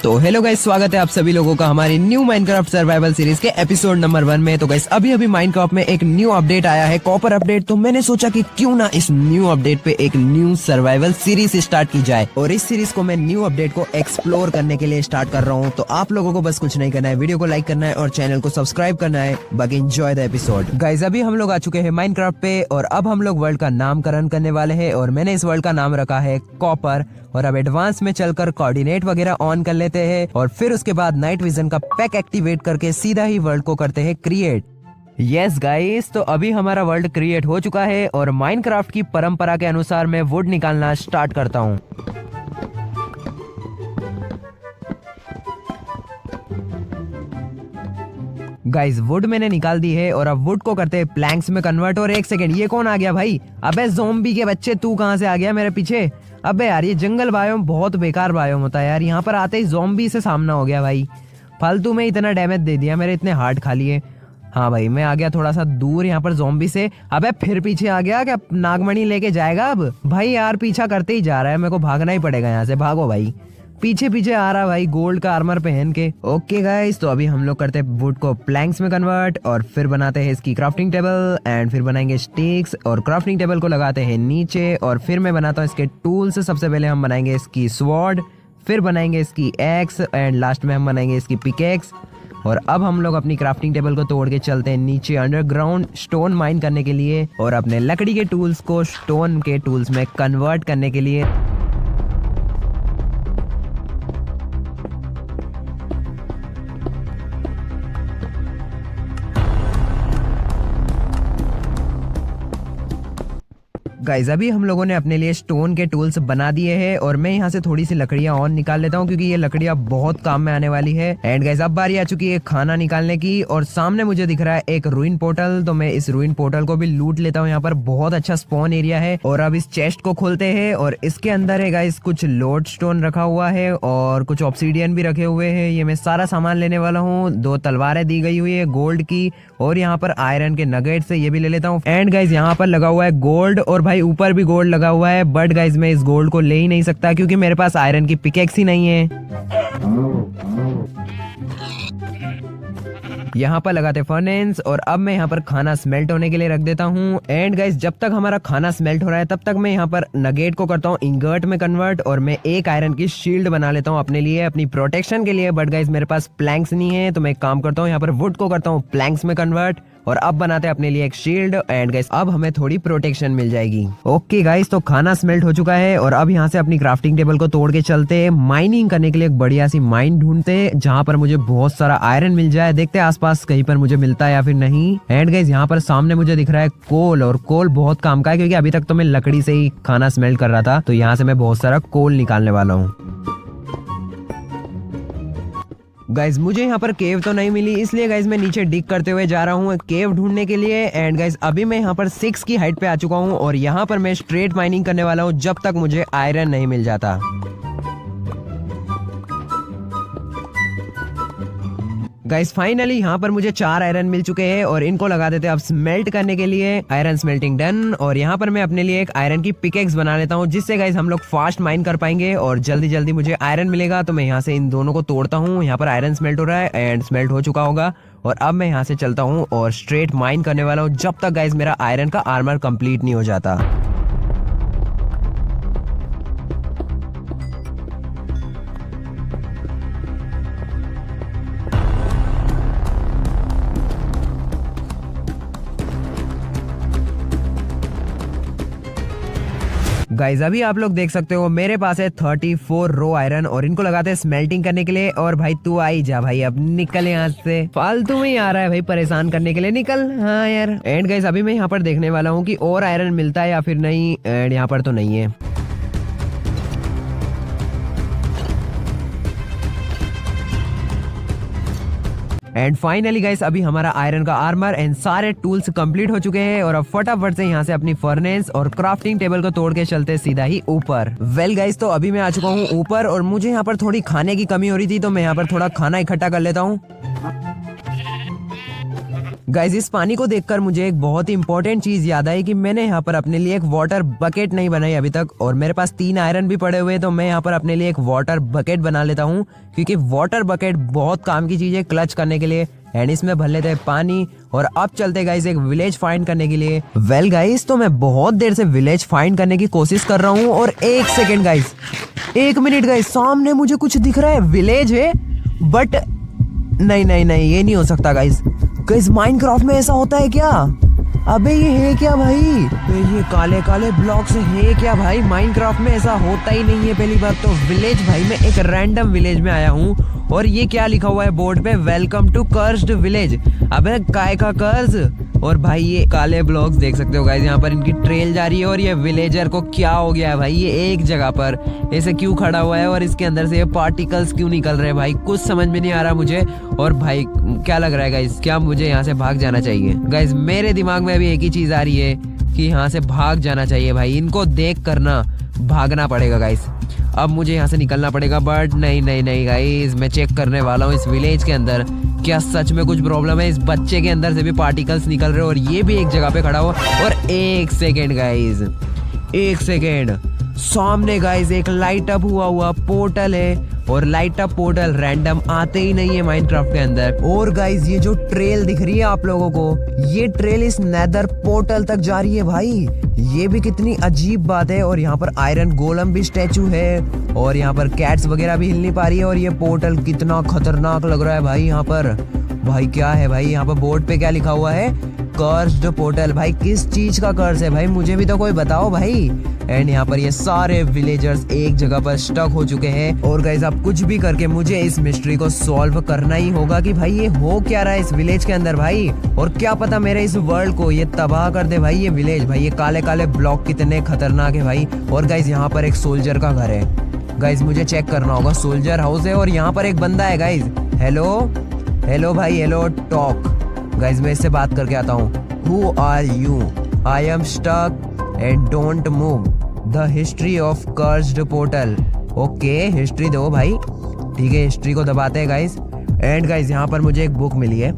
तो hello guys, स्वागत है आप सभी लोगों का हमारी न्यू माइनक्राफ्ट सर्वाइवल सीरीज के एपिसोड नंबर 1 में। तो गाइस अभी माइनक्राफ्ट में एक न्यू अपडेट आया है, कॉपर अपडेट। तो मैंने सोचा कि क्यों ना इस न्यू अपडेट पे एक न्यू सर्वाइवल सीरीज स्टार्ट की जाए। और इस सीरीज को मैं न्यू अपडेट को एक्सप्लोर करने के लिए स्टार्ट कर रहा हूँ। तो आप लोगों को बस कुछ नहीं करना है, वीडियो को लाइक करना है और चैनल को सब्सक्राइब करना है। बाकी एंजॉय द एपिसोड। गाइस अभी हम लोग आ चुके हैं माइनक्राफ्ट पे और अब हम लोग वर्ल्ड का नामकरण करने वाले हैं। और मैंने इस वर्ल्ड का नाम रखा है कॉपर। और अब एडवांस में चलकर कोऑर्डिनेट वगैरह ऑन कर लेते हैं और फिर उसके बाद नाइट विजन का पैक एक्टिवेट करके सीधा ही वर्ल्ड को करते हैं क्रिएट। यस गाइस, तो अभी हमारा वर्ल्ड क्रिएट हो चुका है और माइनक्राफ्ट की परंपरा के अनुसार मैं वुड निकालना स्टार्ट करता हूँ। गाइस वुड मैंने निकाल दी है और अब वुड को करते हैं प्लैंक्स में कन्वर्ट। और एक सेकंड, ये कौन आ गया भाई? अबे ज़ॉम्बी के बच्चे, तू कहां से आ गया मेरे पीछे? अबे यार ये जंगल बायोम बहुत बेकार बायोम होता है यार। यहाँ पर आते ही ज़ॉम्बी से सामना हो गया भाई। फालतू में इतना डैमेज दे दिया, मेरे इतने हार्ट खाली है। हाँ भाई, मैं आ गया थोड़ा सा दूर यहाँ पर ज़ॉम्बी से। अबे फिर पीछे आ गया क्या? नागमणि लेके जाएगा अब? भाई यार पीछा करते ही जा रहा है, मेरे को भागना ही पड़ेगा यहाँ से। भागो भाई, पीछे पीछे आ रहा भाई गोल्ड का आर्मर पहन के। ओके गाइस, तो अभी हम लोग करते हैं वुड को प्लैंक्स में कन्वर्ट और फिर बनाते हैं इसकी क्राफ्टिंग टेबल एंड फिर बनाएंगे स्टिक्स और क्राफ्टिंग टेबल को लगाते हैं नीचे। और फिर मैं बनाता हूँ इसके टूल्स। सबसे पहले हम बनाएंगे इसकी स्वॉर्ड, फिर बनाएंगे इसकी एक्स एंड लास्ट में हम बनाएंगे इसकी पिकेक्स। और अब हम लोग अपनी क्राफ्टिंग टेबल को तोड़ के चलते हैं नीचे अंडरग्राउंड स्टोन माइन करने के लिए और अपने लकड़ी के टूल्स को स्टोन के टूल्स में कन्वर्ट करने के लिए। गाइस अभी हम लोगों ने अपने लिए स्टोन के टूल्स बना दिए हैं और मैं यहाँ से थोड़ी सी लकड़ियाँ और निकाल लेता हूँ क्योंकि ये लकड़ियाँ बहुत काम में आने वाली है। एंड गाइस अब बारी आ चुकी है खाना निकालने की और सामने मुझे दिख रहा है एक रूइन पोर्टल। तो मैं इस रूइन पोर्टल को भी लूट लेता हूँ। यहाँ पर बहुत अच्छा स्पॉन एरिया है। और अब इस चेस्ट को खोलते हैं और इसके अंदर है गाइस कुछ लोड स्टोन रखा हुआ है और कुछ ऑब्सीडियन भी रखे हुए है। ये मैं सारा सामान लेने वाला हूँ। 2 तलवारें दी गई हुई है गोल्ड की और यहाँ पर आयरन के नगेट से ये भी ले लेता हूँ। एंड गाइस यहाँ पर लगा हुआ है गोल्ड और भाई ऊपर भी गोल्ड लगा हुआ है। बट गाइस मैं इस गोल्ड को ले ही नहीं सकता क्योंकि मेरे पास आयरन की पिकेक्स ही नहीं है। यहाँ पर लगाते फर्नेस और अब मैं यहाँ पर खाना स्मेल्ट होने के लिए रख देता हूँ। एंड गाइस जब तक हमारा खाना स्मेल्ट हो रहा है तब तक मैं यहाँ पर नगेट को करता हूँ इंगर्ट में कन्वर्ट और मैं एक आयरन की शील्ड बना लेता हूँ अपने लिए, अपनी प्रोटेक्शन के लिए। बट गाइस मेरे पास प्लैंक्स नहीं है तो मैं एक काम करता हूँ, यहाँ पर वुड को करता हूँ प्लैंक्स में कन्वर्ट और अब बनाते हैं अपने लिए एक शील्ड। एंड गाइस अब हमें थोड़ी प्रोटेक्शन मिल जाएगी। ओके गाइस, तो खाना स्मेल्ट हो चुका है और अब यहाँ से अपनी क्राफ्टिंग टेबल को तोड़ के चलते हैं माइनिंग करने के लिए। एक बढ़िया सी माइन ढूंढते हैं जहाँ पर मुझे बहुत सारा आयरन मिल जाए। देखते हैं आसपास कहीं पर मुझे मिलता है या फिर नहीं। एंड गाइस यहाँ पर सामने मुझे दिख रहा है कोल और कोल बहुत काम का है क्योंकि अभी तक तो मैं लकड़ी से ही खाना स्मेल्ट कर रहा था। तो यहाँ से मैं बहुत सारा कोल निकालने वाला हूँ। गाइज मुझे यहाँ पर केव तो नहीं मिली, इसलिए गाइज मैं नीचे डिग करते हुए जा रहा हूँ केव ढूंढने के लिए। एंड गाइज अभी मैं यहाँ पर 6 की हाइट पे आ चुका हूँ और यहाँ पर मैं स्ट्रेट माइनिंग करने वाला हूँ जब तक मुझे आयरन नहीं मिल जाता। गाइस फाइनली यहाँ पर मुझे 4 आयरन मिल चुके हैं और इनको लगा देते हैं अब स्मेल्ट करने के लिए। Iron smelting done. और यहाँ पर मैं अपने लिए एक आयरन की पिकेक्स बना लेता हूँ जिससे गाइस हम लोग फास्ट माइन कर पाएंगे और जल्दी जल्दी मुझे आयरन मिलेगा। तो मैं यहाँ से इन दोनों को तोड़ता हूँ। यहाँ पर आयरन स्मेल्ट हो रहा है एंड स्मेल्ट हो चुका होगा और अब मैं यहाँ से चलता हूँ और स्ट्रेट माइन करने वाला हूँ जब तक गाइस मेरा आयरन का आर्मर कंप्लीट नहीं हो जाता। गाइस अभी आप लोग देख सकते हो मेरे पास है 34 रो आयरन और इनको लगाते हैं स्मेल्टिंग करने के लिए। और भाई तू आई जा भाई, अब निकल यहाँ से, फालतू में ही आ रहा है भाई परेशान करने के लिए, निकल। हाँ यार। एंड गाइस अभी मैं यहाँ पर देखने वाला हूँ कि और आयरन मिलता है या फिर नहीं। एंड यहाँ पर तो नहीं है। एंड फाइनली गाइस अभी हमारा आयरन का आर्मर एंड सारे टूल्स कंप्लीट हो चुके हैं और अब फटाफट से यहाँ से अपनी फर्नेस और क्राफ्टिंग टेबल को तोड़ के चलते सीधा ही ऊपर। वेल गाइस, तो अभी मैं आ चुका हूँ ऊपर और मुझे यहाँ पर थोड़ी खाने की कमी हो रही थी तो मैं यहाँ पर थोड़ा खाना इकट्ठा कर लेता हूँ। गाइज इस पानी को देखकर मुझे एक बहुत ही इंपॉर्टेंट चीज याद आई कि मैंने यहाँ पर अपने लिए एक वाटर बकेट नहीं बनाई अभी तक, और मेरे पास 3 आयरन भी पड़े हुए, तो मैं यहाँ पर अपने लिए एक वाटर बकेट बना लेता हूँ, क्योंकि वाटर बकेट बहुत काम की चीज है क्लच करने के लिए। एंड इसमें भर लेते हैं पानी, और अब चलते गाइज एक विलेज फाइंड करने के लिए। वेल गाइज, तो मैं बहुत देर से विलेज फाइंड करने की कोशिश कर रहा हूँ, और 1 सेकेंड गाइज, 1 मिनट गाइज, सामने मुझे कुछ दिख रहा है, विलेज है, बट नहीं नहीं नहीं, ये नहीं हो सकता गाइज। गाइज माइनक्राफ्ट में ऐसा होता है क्या? अबे ये है क्या भाई? ये काले काले ब्लॉक्स है क्या भाई? माइनक्राफ्ट में ऐसा होता ही नहीं है पहली बार तो। विलेज भाई, मैं एक रैंडम विलेज में आया हूँ, और ये क्या लिखा हुआ है बोर्ड पे, वेलकम टू कर्स्ड विलेज। अबे काय का कर्ज? और भाई ये काले ब्लॉक्स देख सकते हो गाइस, यहाँ पर इनकी ट्रेल जा रही है, और ये विलेजर को क्या हो गया है भाई? ये एक जगह पर ऐसे क्यों खड़ा हुआ है, और इसके अंदर से ये पार्टिकल्स क्यों निकल रहे हैं भाई? कुछ समझ में नहीं आ रहा मुझे। और भाई क्या लग रहा है गाइस, क्या मुझे यहाँ से भाग जाना चाहिए? गाइस मेरे दिमाग में अभी एक ही चीज आ रही है कि यहाँ से भाग जाना चाहिए भाई। इनको देख कर ना भागना पड़ेगा गाइस। अब मुझे यहाँ से निकलना पड़ेगा, बट नहीं नहीं नहीं गाइस, मैं चेक करने वाला हूँ इस विलेज के अंदर क्या सच में कुछ प्रॉब्लम है। इस बच्चे के अंदर से भी पार्टिकल्स निकल रहे हैं, और ये भी एक जगह पे खड़ा हुआ। और 1 सेकेंड गाइस, 1 सेकेंड, सामने गाइस एक लाइट अप हुआ पोर्टल है, और लाइट अप पोर्टल रैंडम आते ही नहीं है माइनक्राफ्ट के अंदर। और गाइस ये जो ट्रेल दिख रही है आप लोगों को, ये ट्रेल इस नेदर पोर्टल तक जा रही है भाई। ये भी कितनी अजीब बात है। और यहाँ पर आयरन गोलम भी स्टैचू है, और यहाँ पर कैट्स वगैरह भी हिल नहीं पा रही है। और ये पोर्टल कितना खतरनाक लग रहा है भाई। यहाँ पर भाई क्या है भाई, यहाँ पर बोर्ड पे क्या लिखा हुआ है, कर्स्ड पोर्टल। भाई किस चीज का कर्ज है भाई, मुझे भी तो कोई बताओ भाई। एंड यहाँ पर ये सारे विलेजर्स एक जगह पर स्टक हो चुके हैं। और गाइस अब कुछ भी करके मुझे इस मिस्ट्री को सॉल्व करना ही होगा कि भाई ये हो क्या रहा है इस विलेज के अंदर भाई। और क्या पता मेरे इस वर्ल्ड को ये तबाह कर दे भाई ये विलेज। भाई ये काले काले ब्लॉक कितने खतरनाक है भाई। और गाइस यहाँ पर एक सोल्जर का घर है गाइस, मुझे चेक करना होगा। सोल्जर हाउस है, और यहाँ पर एक बंदा है गाइस। हेलो हेलो भाई, हेलो टॉक। गाइस मैं इससे बात करके आता हूँ। Who are you? I am stuck and don't move. The history of cursed portal. Okay history दो भाई, ठीक है हिस्ट्री को दबाते हैं गाइस। एंड गाइस यहाँ पर मुझे एक बुक मिली है।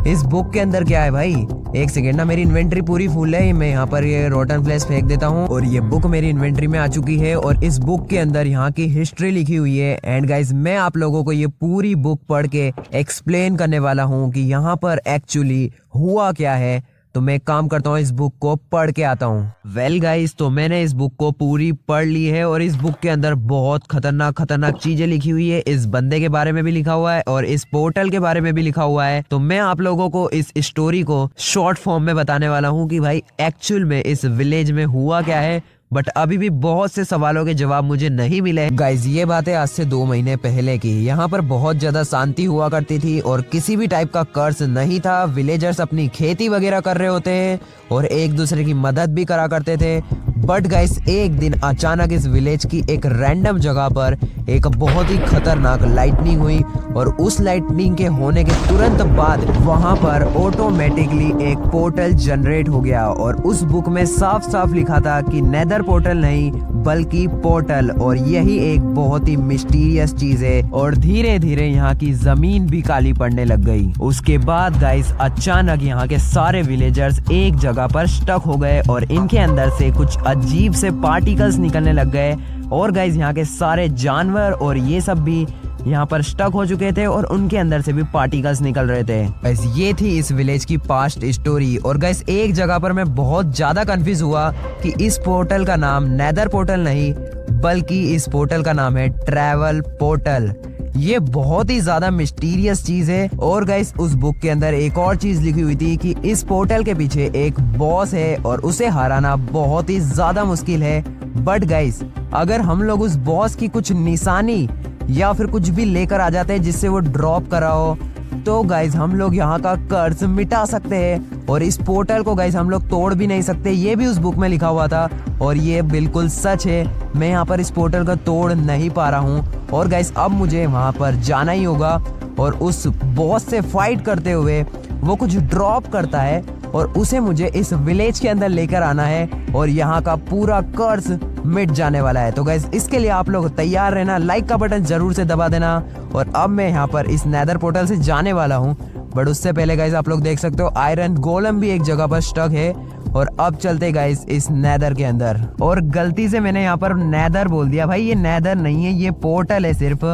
इस बुक के अंदर क्या है भाई? 1 सेकेंड ना, मेरी इन्वेंट्री पूरी फुल है। मैं यहाँ पर ये रोटन फ्लैश फेंक देता हूँ, और ये बुक मेरी इन्वेंट्री में आ चुकी है। और इस बुक के अंदर यहाँ की हिस्ट्री लिखी हुई है। एंड गाइस मैं आप लोगों को ये पूरी बुक पढ़ के एक्सप्लेन करने वाला हूँ कि यहाँ पर एक्चुअली हुआ क्या है। तो मैं एक काम करता हूँ, इस बुक को पढ़ के आता हूँ। वेल गाइस, तो मैंने इस बुक को पूरी पढ़ ली है, और इस बुक के अंदर बहुत खतरनाक खतरनाक चीजें लिखी हुई है। इस बंदे के बारे में भी लिखा हुआ है, और इस पोर्टल के बारे में भी लिखा हुआ है। तो मैं आप लोगों को इस स्टोरी को शॉर्ट फॉर्म में बताने वाला हूँ कि भाई एक्चुअल में इस विलेज में हुआ क्या है। बट अभी भी बहुत से सवालों के जवाब मुझे नहीं मिले। गाइज ये बात है आज से 2 महीने पहले की। यहाँ पर बहुत ज्यादा शांति हुआ करती थी, और किसी भी टाइप का कर्ज नहीं था। विलेजर्स अपनी खेती वगैरह कर रहे होते हैं, और एक दूसरे की मदद भी करा करते थे। बट गाइस एक दिन अचानक इस विलेज की एक रैंडम जगह पर एक बहुत ही खतरनाक लाइटनिंग हुई, और उस लाइटनिंग के होने के तुरंत बाद वहां पर ऑटोमेटिकली एक पोर्टल जनरेट हो गया। और उस बुक में साफ साफ लिखा था कि नेदर पोर्टल नहीं बल्कि पोर्टल, और यही एक बहुत ही मिस्टीरियस चीज है। और धीरे धीरे यहाँ की जमीन भी काली पड़ने लग गई। उसके बाद गाइस अचानक यहाँ के सारे विलेजर्स एक जगह पर स्टक हो गए, और इनके अंदर से कुछ अजीब से पार्टिकल्स निकलने लग गए। और गाइस यहाँ के सारे जानवर और ये सब भी यहाँ पर स्टक हो चुके थे, और उनके अंदर से भी पार्टिकल्स निकल रहे थे। गाइस ये थी इस विलेज की पास्ट स्टोरी। और गाइस एक जगह पर मैं बहुत ज्यादा कंफ्यूज हुआ कि इस पोर्टल का नाम नेदर पोर्टल नहीं बल्कि इस पोर्टल का नाम है ट्रैवल पोर्टल। ये बहुत ही ज्यादा मिस्टीरियस चीज है। और गाइस उस बुक के अंदर एक और चीज लिखी हुई थी कि इस पोर्टल के पीछे एक बॉस है, और उसे हराना बहुत ही ज्यादा मुश्किल है। बट गाइस अगर हम लोग उस बॉस की कुछ निशानी या फिर कुछ भी लेकर आ जाते हैं जिससे वो ड्रॉप करा हो, तो गाइज हम लोग यहाँ का कर्ज मिटा सकते हैं। और इस पोर्टल को गाइज हम लोग तोड़ भी नहीं सकते, ये भी उस बुक में लिखा हुआ था, और ये बिल्कुल सच है। मैं यहाँ पर इस पोर्टल को तोड़ नहीं पा रहा हूँ। और गाइज अब मुझे वहाँ पर जाना ही होगा, और उस बॉस से फाइट करते हुए वो कुछ ड्रॉप करता है, और उसे मुझे इस विलेज के अंदर लेकर आना है, और यहाँ का पूरा कर्ज मिट जाने वाला है। तो गाइस इसके लिए आप लोग तैयार रहना, लाइक का बटन जरूर से दबा देना। और अब मैं यहाँ पर इस नेदर पोर्टल से जाने वाला हूँ। बट उससे पहले गाइस आप लोग देख सकते हो आयरन गोलम भी एक जगह पर स्टक है। और अब चलते गाइस इस नेदर के अंदर। और गलती से मैंने यहाँ पर नेदर बोल दिया भाई, ये नेदर नहीं है, ये पोर्टल है सिर्फ।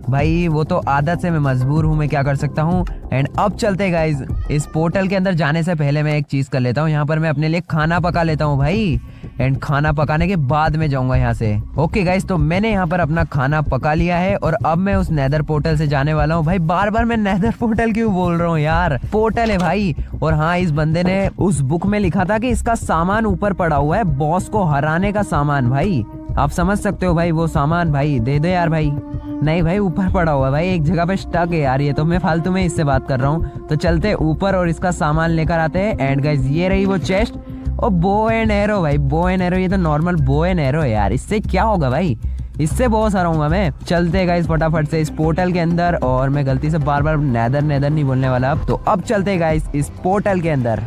भाई वो तो आदत से मैं मजबूर हूँ, मैं क्या कर सकता हूँ। एंड अब चलते गाइस इस पोर्टल के अंदर जाने से पहले मैं एक चीज कर लेता हूँ, यहाँ पर मैं अपने लिए खाना पका लेता हूँ भाई। एंड खाना पकाने के बाद में जाऊंगा यहाँ से। ओके गाइस, तो मैंने यहाँ पर अपना खाना पका लिया है और अब मैं उस नेदर पोर्टल से जाने वाला हूँ। भाई बार बार मैं नेदर पोर्टल क्यों बोल रहा हूँ यार, पोर्टल है भाई। और हाँ, इस बंदे ने उस बुक में लिखा था कि इसका सामान ऊपर पड़ा हुआ है, बॉस को हराने का सामान। भाई आप समझ सकते हो भाई, वो सामान भाई दे दो यार भाई। नहीं भाई, ऊपर पड़ा हुआ है भाई, एक जगह पे स्टक है यार। ये तो मैं फालतू में इससे बात कर रहा हूँ। तो चलते ऊपर और इसका सामान लेकर आते हैं। एंड गाइस ये रही वो चेस्ट और बो एंड एरो। भाई बो एंड एरो, ये तो नॉर्मल बो एंड एरो है यार, इससे क्या होगा भाई, इससे बहुत सारा हूँ मैं। चलते गाइस फटाफट से इस पोर्टल के अंदर। और मैं गलती से बार बार नेदर नेदर नहीं बोलने वाला अब। तो अब चलते गाइस इस पोर्टल के अंदर।